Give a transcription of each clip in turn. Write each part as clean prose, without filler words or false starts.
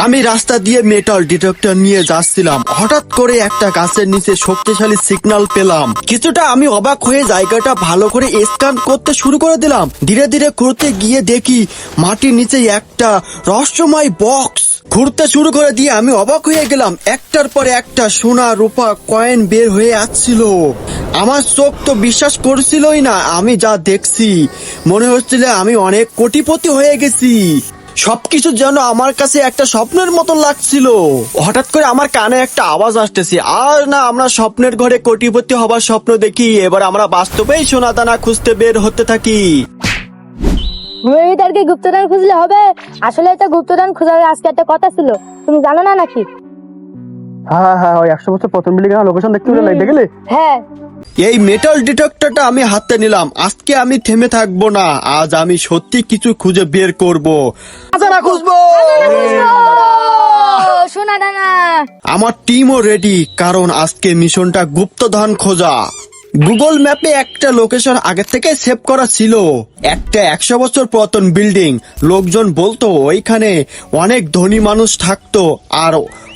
আমি রাস্তা দিয়ে মেটাল ডিটেক্টর নিয়ে যাচ্ছিলাম, হঠাৎ করে একটা গাছের নিচে শক্তিশালী সিগন্যাল পেলাম। কিছুটা আমি অবাক হয়ে জায়গাটা ভালো করে স্ক্যান করতে শুরু করে দিলাম। ধীরে ধীরে ঘুরতে গিয়ে দেখি মাটির নিচে একটা রহস্যময় বক্স। ঘুরতে শুরু করে দিয়ে আমি অবাক হয়ে গেলাম, একটার পর একটা সোনা রূপা কয়েন বের হয়ে আসছিল। আমার চোখ তো বিশ্বাস করছিলই না আমি যা দেখছি। মনে হচ্ছিল আমি অনেক কোটিপতি হয়ে গেছি। সবকিছু যেন আমার কাছে একটা স্বপ্নের মতো লাগছিল। হঠাৎ করে আমার কানে একটা আওয়াজ আসতেছে, আর না আমরা স্বপ্নের ঘরে কোটিপতি হবার স্বপ্ন দেখি, এবার আমরা বাস্তবেই সোনা দানা খুঁজতে বের হতে থাকি। ভূমিবিদারকে গুপ্তধন খুঁজলে হবে? আসলে এটা গুপ্তধন খোঁজার আজকে একটা কথা ছিল, তুমি জানো না নাকি? হ্যাঁ ওই 100 বছর প্রথম বিল্ডিং এর লোকেশন দেখতে গেলে। হ্যাঁ, এই মেটাল ডিটেক্টরটা আমি হাতে নিলাম। আজকে আমি থেমে থাকবো না, আজ আমি সত্যি কিছু খুঁজে বের করবো। খুঁজবো। শোনা ডানা। আমার টিমও রেডি, কারণ আজকে মিশনটা গুপ্তধন খোঁজা। গুগল ম্যাপে একটা লোকেশন আগে থেকে সেভ করা ছিল, একটা 100 বছর পুরাতন বিল্ডিং। লোকজন বলতো ওইখানে অনেক ধনী মানুষ থাকতো, আর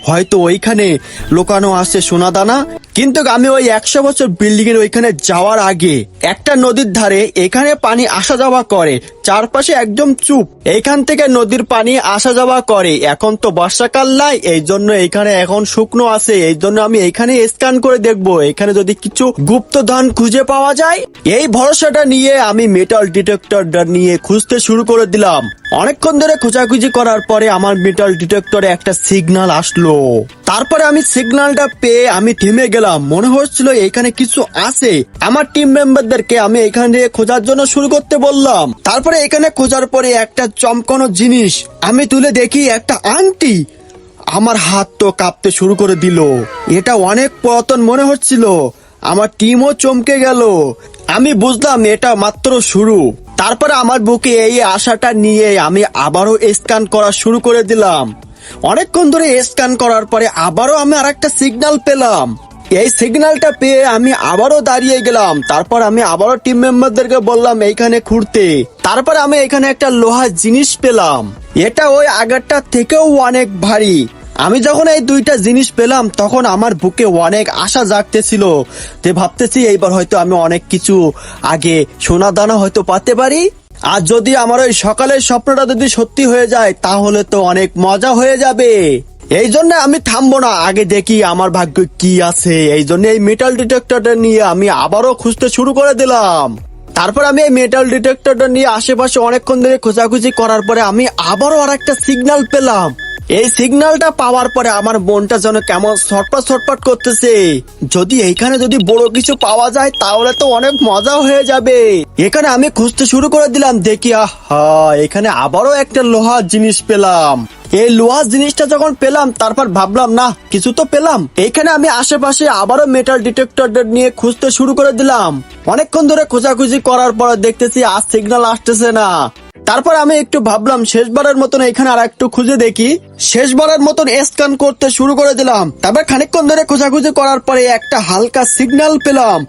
হয়তো ওইখানে লুকানো আছে সোনাদানা। কিন্তু আমি ওই 100 বছর বিল্ডিং এর ওইখানে যাওয়ার আগে একটা নদীর ধারে এখানে পানি আসা যাওয়া করে, চারপাশে একদম চুপ। এইখান থেকে নদীর পানি আসা যাওয়া করে। এখন তো বর্ষাকাল নাই, এই জন্য এখানে এখন শুকনো আছে। এই জন্য আমি এখানে স্ক্যান করে দেখবো এখানে যদি কিছু গুপ্তধন খুঁজে পাওয়া যায়। এই ভরসাটা নিয়ে আমি মেটাল ডিটেক্টরটা নিয়ে খুঁজতে শুরু করে দিলাম। অনেকক্ষণ ধরে খোঁজাখুঁজি করার পরে আমার মেটাল ডিটেক্টরে একটা সিগন্যাল আসলো। তারপরে আমি সিগন্যালটা পেয়ে আমি থেমে গেলাম। মনে হচ্ছিল এখানে কিছু আছে। আমার টিম মেম্বারদেরকে আমি এখানে খোঁজার জন্য শুরু করতে বললাম। তারপরে এখানে খোঁজার পরে একটা চমকানো জিনিস আমি তুলে দেখি, একটা আংটি। আমার হাত তো কাঁপতে শুরু করে দিল। এটা অনেক পুরাতন মনে হচ্ছিল। আমার টিমও চমকে গেল। আমি বুঝলাম এটা মাত্র শুরু। তারপরে আমার বুকে এই আশাটা নিয়ে আমি আবারও স্ক্যান করা শুরু করে দিলাম। অনেকক্ষণ ধরে স্ক্যান করার পরে আবারও আমি আরেকটা সিগন্যাল পেলাম। এই সিগন্যালটা পেয়ে আমি আবারও দাঁড়িয়ে গেলাম। তারপর আমি আবারও টিম মেম্বারদেরকে বললাম এইখানে ঘুরতে। তারপর আমি এখানে একটা লোহার জিনিস পেলাম। এটা ওই আগেরটা থেকেও অনেক ভারী। আমি যখন এই দুইটা জিনিস পেলাম তখন আমার বুকে অনেক আশা জাগতেছিল, যে ভাবতেছি এইবার হয়তো আমি অনেক কিছু আগে সোনা দানা হয়তো পাতে পারি। আর যদি আমার ওই সকালের স্বপ্নটা যদি সত্যি হয়ে যায় তাহলে তো অনেক মজা হয়ে যাবে। এই জন্য আমি থামবো না, আগে দেখি আমার ভাগ্য কি আছে। এই জন্য এই মেটাল ডিটেক্টরটা নিয়ে আমি আবারও খুঁজতে শুরু করে দিলাম। তারপর আমি এই মেটাল ডিটেক্টরটা নিয়ে আশেপাশে অনেকক্ষণ ধরে খোঁজাখুঁজি করার পরে আমি আবারও আরেকটা সিগন্যাল পেলাম। এই সিগন্যালটা পাওয়ার পরে আমার মনটা যেন কেমন ছটফট করতেছে। যদি এইখানে যদি বড় কিছু পাওয়া যায় তাহলে তো অনেক মজা হয়ে যাবে। এখানে আমি খুঁজতে শুরু করে দিলাম, দেখি আহা এখানে আবারও একটা লোহার জিনিস পেলাম। এই লোহার জিনিসটা যখন পেলাম তারপর ভাবলাম না কিছু তো পেলাম। এইখানে আমি আশেপাশে আবারও মেটাল ডিটেক্টর নিয়ে খুঁজতে শুরু করে দিলাম। অনেকক্ষণ ধরে খোঁজাখুঁজি করার পর দেখতেছি আর সিগন্যাল আসতেছে না। তারপর আমি একটু ভাবলাম শেষবারের মতন এখানে আর একটু খুঁজে দেখি। শেষবারের মতন স্ক্যান করতে শুরু করে দিলাম। তারপর খানিকক্ষণ ধরে খোঁজাখুঁজি করার পরে একটা হালকা সিগন্যাল পেলাম।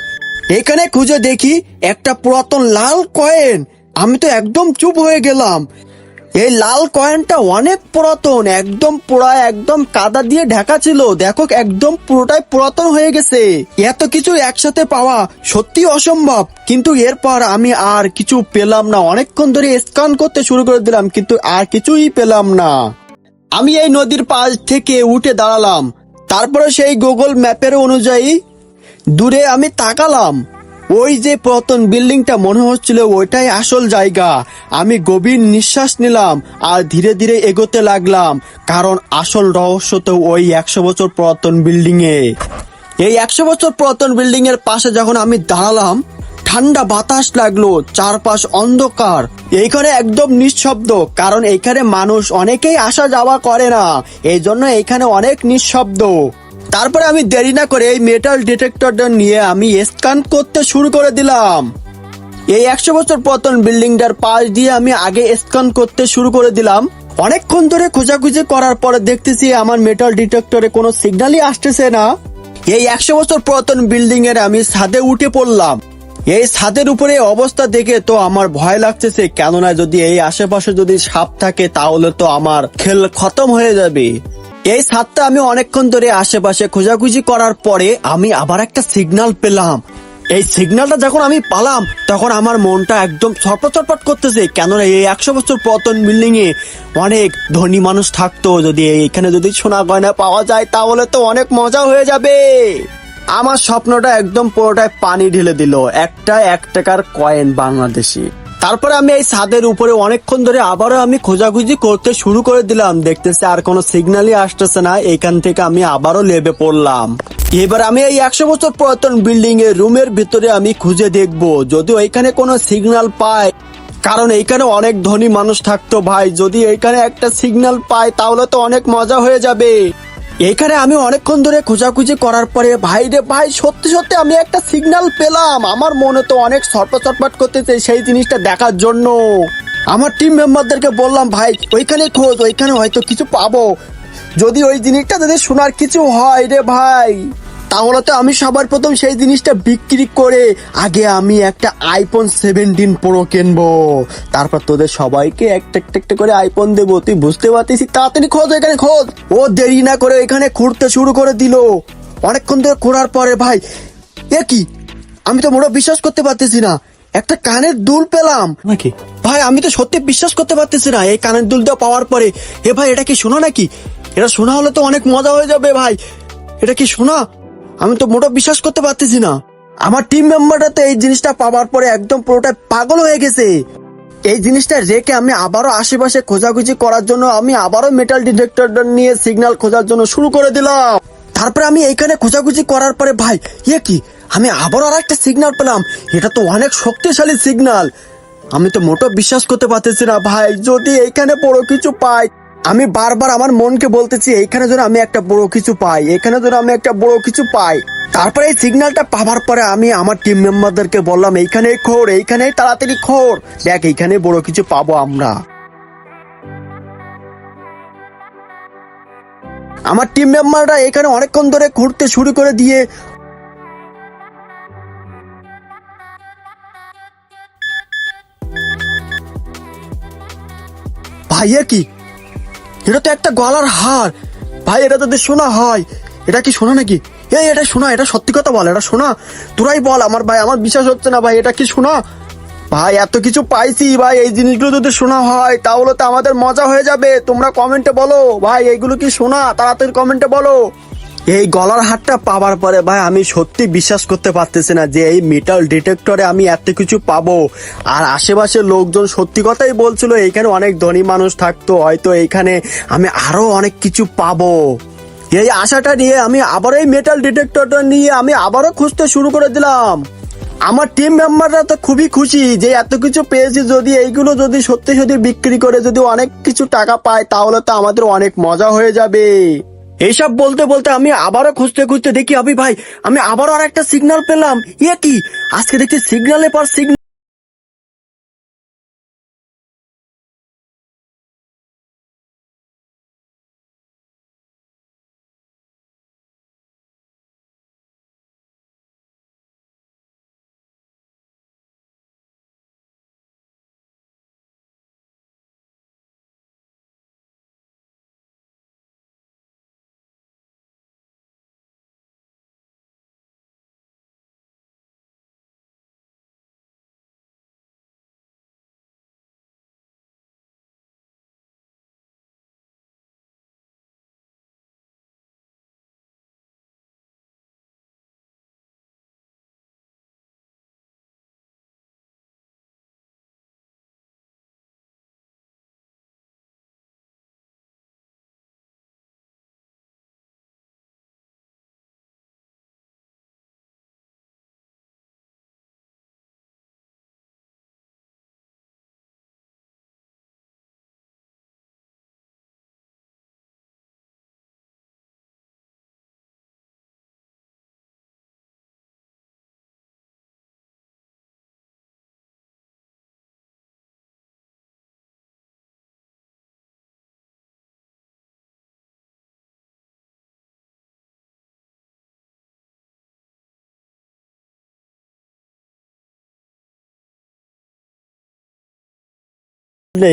এখানে খুঁজে দেখি একটা পুরাতন লাল কয়েন। আমি তো একদম চুপ হয়ে গেলাম। এই লাল কয়েনটা অনেক পুরাতন, একদম পুরা একদম কাদা দিয়ে ঢাকা ছিল। দেখো একদম পুরোটাই পুরাতন হয়ে গেছে। এত কিছু একসাথে পাওয়া সত্যি অসম্ভব। কিন্তু এরপর আমি আর কিছু পেলাম না। অনেকক্ষণ ধরে স্ক্যান করতে শুরু করে দিলাম কিন্তু আর কিছুই পেলাম না। আমি এই নদীর পাশ থেকে উঠে দাঁড়ালাম। তারপরে সেই গুগল ম্যাপের অনুযায়ী দূরে আমি তাকালাম। ওই যে পুরাতন বিল্ডিংটা মনে হচ্ছিল ওইটাই আসল জায়গা। আমি গভীর নিঃশ্বাস নিলাম আর ধীরে ধীরে এগোতে লাগলাম, কারণ আসল রহস্য তো ওই 100 বছর পুরাতন বিল্ডিং এ। এই 100 বছর পুরাতন বিল্ডিং এর পাশে যখন আমি দাঁড়ালাম, ঠান্ডা বাতাস লাগলো, চারপাশ অন্ধকার। এইখানে একদম নিঃশব্দ, কারণ এইখানে মানুষ অনেকেই আসা যাওয়া করে না, এই জন্য এইখানে অনেক নিঃশব্দ। তারপরে আমি দেরি না করে এই মেটাল ডিটেক্টরটা নিয়ে আমি স্ক্যান করতে শুরু করে দিলাম। এই 100 বছর পুরাতন বিল্ডিংটার পাশ দিয়ে আমি আগে স্ক্যান করতে শুরু করে দিলাম। অনেকক্ষণ ধরে খোঁজাখুঁজি করার পরে দেখতেছি আমার মেটাল ডিটেক্টরে কোনো সিগন্যালই আসতেছে না। এই 100 বছর পুরাতন বিল্ডিং এর আমি ছাদে উঠে পড়লাম। এই ছাদের উপরে অবস্থা দেখে তো আমার ভয় লাগতেছে, কেননা যদি এই আশেপাশে যদি সাপ থাকে তাহলে তো আমার খেল খতম হয়ে যাবে। এই ছাদটা আমি অনেকক্ষণ ধরে আশেপাশে খোঁজাখুঁজি করার পরে আমি আবার একটা সিগন্যাল পেলাম। এই সিগন্যালটা যখন আমি পালাম তখন আমার মনটা একদম ছটফট করতেছে, কেননা এই 100 বছর পুরাতন বিল্ডিং এ অনেক ধনী মানুষ থাকতো। যদি এখানে যদি সোনা গয়না পাওয়া যায় তাহলে তো অনেক মজা হয়ে যাবে। আমার স্বপ্নটা একদম পুরোটাই পানি ঢেলে দিল একটা 1 টাকার কয়েন বাংলাদেশি। তারপরে আমি এই ছাদের উপরে অনেকক্ষণ ধরে আবারও আমি খোঁজাখুঁজি করতে শুরু করে দিলাম, দেখতেছি আর কোনো সিগন্যালই আসতেছে না। এখান থেকে আমি আবারও লেবে পড়লাম। এবার আমি এই 100 বছর পুরাতন বিল্ডিং এর রুমের ভিতরে আমি খুঁজে দেখবো যদি ওইখানে কোনো সিগন্যাল পাই, কারণ এইখানে অনেক ধনী মানুষ থাকতো ভাই। যদি এইখানে একটা সিগন্যাল পাই তাহলে তো অনেক মজা হয়ে যাবে। এইখানে আমি অনেকক্ষণ ধরে খোঁজাখুঁজি করার পরে ভাই রে ভাই, সত্যি সত্যি আমি একটা সিগন্যাল পেলাম। আমার মনে তো অনেক ছটফট করতেছে সেই জিনিসটা দেখার জন্য। আমার টিম মেম্বারদেরকে বললাম ভাই ওইখানে খোঁজ, ওইখানে হয়তো কিছু পাবো। যদি ওই জিনিসটা যদি শোনার কিছু হয় রে ভাই, তাহলে তো আমি সবার প্রথম সেই জিনিসটা বিক্রি করে আগে আমি একটা আইফোন 17 প্রো কিনবো। তারপর তোদের সবাইকে একটা একটা একটা করে আইফোন দেবো। তুই বুঝতে পারতিস? তাড়াতাড়ি খোঁজ, এখানে খোঁজ। ও দেরি না করে এখানে খুঁড়তে শুরু করে দিল। অনেকক্ষণ ধরে খোঁড়ার পরে ভাই এ কি, আমি তো মোটেও বিশ্বাস করতে পারতেছি না, একটা কানের দুল পেলাম নাকি ভাই। আমি তো সত্যি বিশ্বাস করতে পারতেছি না এই কানের দুলটা পাওয়ার পরে। এ ভাই এটা কি শোনা নাকি? এটা শোনা হলে তো অনেক মজা হয়ে যাবে ভাই। এটা কি শোনা? আমি তো মোটেও বিশ্বাস করতে পারতেছি না। আমার টিম মেম্বারটা তো এই জিনিসটা পাওয়ার পরে একদম পুরোটা পাগল হয়ে গেছে। এই জিনিসটা রেখে আমি আবারও আশেপাশে খোঁজাখুঁজি করার জন্য আমি আবারও মেটাল ডিটেক্টর নিয়ে সিগন্যাল খোঁজার জন্য শুরু করে দিলাম। তারপরে আমি এইখানে খোঁজাখুঁজি করার পরে ভাই এ কি, আমি আবারও আর একটা সিগন্যাল পেলাম। এটা তো অনেক শক্তিশালী সিগন্যাল। আমি তো মোটেও বিশ্বাস করতে পারতেছি না ভাই, যদি এইখানে বড় কিছু পাই। আমি বারবার আমার মনকে বলতেছি এইখানে যেন আমি একটা বড় কিছু পাই, এখানে যেন আমি একটা বড় কিছু পাই। তারপরে এই সিগন্যালটা পাওয়ার পরে আমি আমার টিম মেম্বারদেরকে বললাম এইখানে খোঁড়, এইখানেই তাড়াতাড়ি খোঁড়, দেখ এইখানে বড় কিছু পাবো আমরা। আমার টিম মেম্বাররা এখানে অনেকক্ষণ ধরে ঘুরতে শুরু করে দিয়ে ভাই এ কি, এটা তো একটা গলার হার ভাই। এটা যদি শোনা হয়, এটা কি শোনা নাকি? এই এটা শোনা, এটা সত্যি কথা বল, এটা শোনা। তোরাই বল আমার ভাই, আমার বিশ্বাস হচ্ছে না ভাই, এটা কি শোনা? ভাই এত কিছু পাইছি ভাই, এই জিনিসগুলো যদি শোনা হয় তাহলে তো আমাদের মজা হয়ে যাবে। তোমরা কমেন্টে বলো ভাই এইগুলো কি শোনা, তাড়াতাড়ি কমেন্টে বলো। এই গলার হারটা পাওয়ার পরে ভাই আমি সত্যি বিশ্বাস করতে পারতেছি না যে এই মেটাল ডিটেক্টরে আমি এত কিছু পাবো। আর আশেপাশের লোকজন সত্যি কথাই বলছিল এইখানে অনেক ধনী মানুষ থাকতো, হয়তো এইখানে আমি আরো অনেক কিছু পাবো। এই আশাটা নিয়ে আমি আবার এই মেটাল ডিটেক্টরটা নিয়ে আমি আবারও খুঁজতে শুরু করে দিলাম। আমার টিম মেম্বাররা তো খুবই খুশি যে এত কিছু পেয়েছি। যদি এইগুলো যদি সত্যি সত্যি বিক্রি করে যদি অনেক কিছু টাকা পায় তাহলে তো আমাদের অনেক মজা হয়ে যাবে। এইসব বলতে বলতে আমি আবারও খুঁজতে খুঁজতে দেখি আমি ভাই আমি আবারও আর একটা সিগন্যাল পেলাম। ইয়ে কি, আজকে দেখছি সিগন্যালের পর সিগন্যাল।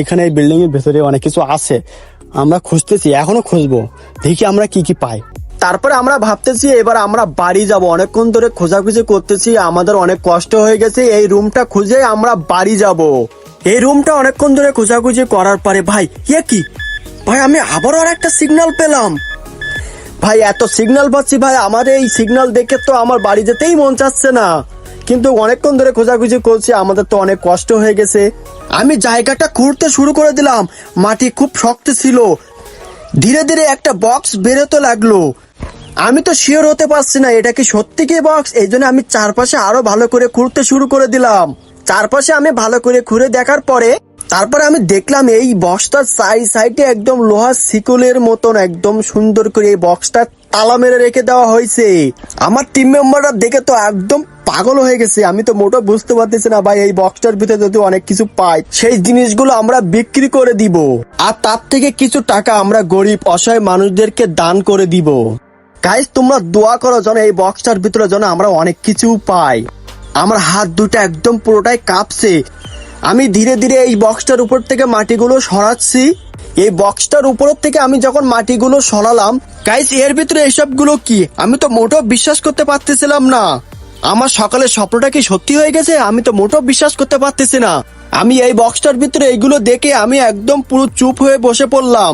এখানে এই বিল্ডিং এর ভেতরে অনেক কিছু আছে, আমরা খুঁজতেছি, এখনো খুঁজবো, দেখি আমরা কি কি পাই। তারপরে আমরা ভাবতেছি এবার আমরা বাড়ি যাব, অনেকক্ষণ ধরে খোঁজাখুঁজি করতেছি, আমাদের অনেক কষ্ট হয়ে গেছে, এই রুমটা খুঁজে আমরা বাড়ি যাব। এই রুমটা অনেকক্ষণ ধরে খোঁজাখুঁজি করার পরে ভাই কি ভাই আমি আবারও আর একটা সিগন্যাল পেলাম। ভাই এত সিগন্যাল পাচ্ছি ভাই, আমার এই সিগন্যাল দেখে তো আমার বাড়ি যেতেই মন চাচ্ছে না, কিন্তু অনেকক্ষণ ধরে খোঁজাখুঁজি করছি, আমাদের তো অনেক কষ্ট হয়ে গেছে। আমি জায়গাটা খুঁড়তে শুরু করে দিলাম, মাটি খুব শক্ত ছিল, ধীরে ধীরে একটা বক্স বেরোতে লাগলো। আমি তো শিওর হতে পারছি না এটা কি সত্যি কি বক্স, এই জন্য আমি চারপাশে আরো ভালো করে খুঁড়তে শুরু করে দিলাম। চারপাশে আমি ভালো করে খুঁড়ে দেখার পরে তারপরে আমি দেখলাম এই বক্সটার সাইডে একদম লোহার শিকলের মতন একদম সুন্দর করে এই বক্সটা তালা মেরে রেখে দেওয়া হয়েছে। আমার টিম মেম্বাররা দেখে তো একদম পাগল হয়ে গেছে, আমি তো মোটেও বুঝতে পারতেছি না ভাই, এই বক্সটার ভিতরে যদি অনেক কিছু পাই সেই জিনিসগুলো আমরা বিক্রি করে দিব, আর তার থেকে কিছু টাকা আমরা গরিব অসহায় মানুষদেরকে দান করে দিব। গাইস তোমরা দোয়া করো যেন এই বক্সটার ভিতরে যেন আমরা অনেক কিছু পাই। আমার হাত দুটো একদম পুরোটাই কাঁপছে, আমি ধীরে ধীরে এই বক্সটার উপর থেকে মাটিগুলো সরাচ্ছি। এই বক্সটার উপর থেকে আমি যখন মাটিগুলো সরালাম, গাইস এর ভিতরে এসবগুলো কি, আমি তো মোটেও বিশ্বাস করতে পারতেছিলাম না। আমার সকালের স্বপ্নটা কি সত্যি হয়ে গেছে, আমি তো মোটেও বিশ্বাস করতে পারতেছি না। আমি এই বক্সটার ভিতরে এইগুলো দেখে আমি একদম পুরো চুপ হয়ে বসে পড়লাম।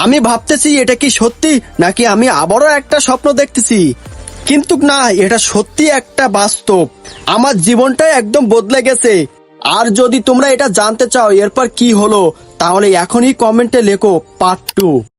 আমি ভাবতেছি এটা কি সত্যি নাকি আমি আবারও একটা স্বপ্ন দেখতেছি, কিন্তু না, এটা সত্যি একটা বাস্তব। আমার জীবনটাই একদম বদলে গেছে। আর যদি তোমরা এটা জানতে চাও এরপর কি হলো, তাহলে এখনই কমেন্টে লেখো পার্ট 2।